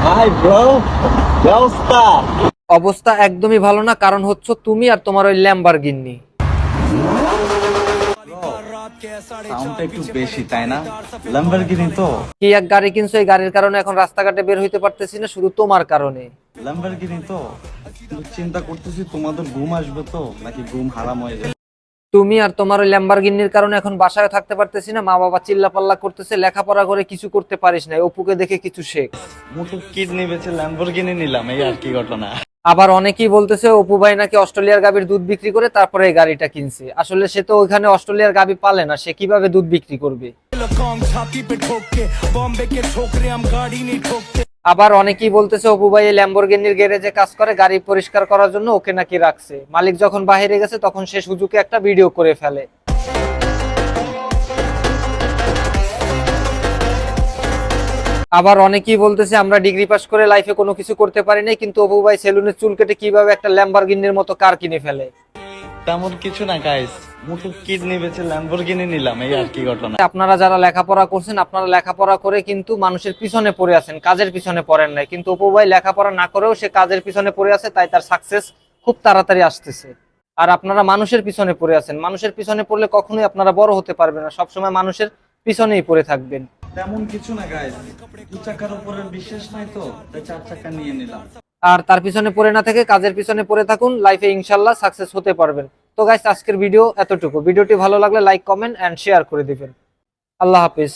Hi bro, কি অবস্থা? অবস্থা একদমই ভালো না, কারণ হচ্ছে তুমি আর তোমার ওই ল্যাম্বরগিনি। সাউন্ডটা একটু বেশি তাই না? ল্যাম্বরগিনি তো। কি এক গাড়ি কিনছো, এই গাড়ির কারণে এখন রাস্তাঘাটে বের হইতে পারতেছি না, শুধু তোমার কারণে। ল্যাম্বরগিনি তো, কিন্তু চিন্তা করতেছি তোমাদের ঘুম আসবে তো নাকি ঘুম হারাম হয়ে যাবে। তুমি আর তোমার ওই ল্যাম্বরগিনির কারণে এখন বাসায় থাকতে পারতেছি না, মা বাবা চিল্লাপাল্লা করতেছে, লেখাপড়া করে কিছু করতে পারিস না, অপুকে দেখে কিছু শেখ। মোটর কিডনি বেচে ল্যাম্বরগিনি নিলাম, এই আর কি ঘটনা। আবার অনেকেই বলতেছে অপু ভাই নাকি অস্ট্রেলিয়ার গাভীর দুধ বিক্রি করে তারপরে এই গাড়িটা কিনছে। আসলে সে তো ওইখানে অস্ট্রেলিয়ার গাভী পালে না, সে কিভাবে দুধ বিক্রি করবে? আবার অনেকেই বলতেছে অপু ভাই এই ল্যাম্বরগিনির গ্যারেজে কাজ করে, গাড়ি পরিষ্কার করার জন্য ওকে নাকি রাখছে, মালিক যখন বাইরে গেছে তখন সে সুজুকে একটা ভিডিও করে ফেলে। আবার অনেকেই বলতেছে আমরা ডিগ্রি পাস করে লাইফে কোনো কিছু করতে পারি নাই, কিন্তু অপু ভাই সেলুনের চুল কেটে কিভাবে একটা ল্যাম্বরগিনির মতো কার কিনে ফেলে। তেমন কিছু না গাইস, মোটর কিডনি বেচে ল্যাম্বরগিনি নিলাম, এই আর কি ঘটনা। আপনারা যারা লেখাপড়া করছেন, আপনারা লেখাপড়া করে কিন্তু মানুষের পিছনে পড়ে আছেন, কাজের পিছনে পড়েন নাই। কিন্তু অপু ভাই লেখাপড়া না করেও সে কাজের পিছনে পড়ে আছে, তাই তার সাকসেস খুব তাড়াতাড়ি আসতেছে। আর আপনারা মানুষের পিছনে পড়ে আছেন, মানুষের পিছনে পড়লে কখনোই আপনারা বড় হতে পারবেন না, সবসময় মানুষের পিছনেই পড়ে থাকবেন। তেমন কিছু না গাইস, দু চাকার উপরে বিশ্বাস নাই তো তাই 4 চাকা নিয়ে নিলাম। আর তার পিছনে পড়ে না থেকে কাজের পিছনে পড়ে থাকুন, লাইফে ইনশাল্লাহ সাকসেস হতে পারবেন। তো গাইস, আজকের ভিডিও এতটুকু। ভিডিওটি ভালো লাগলে লাইক, কমেন্ট এন্ড শেয়ার করে দিবেন। আল্লাহ হাফিজ।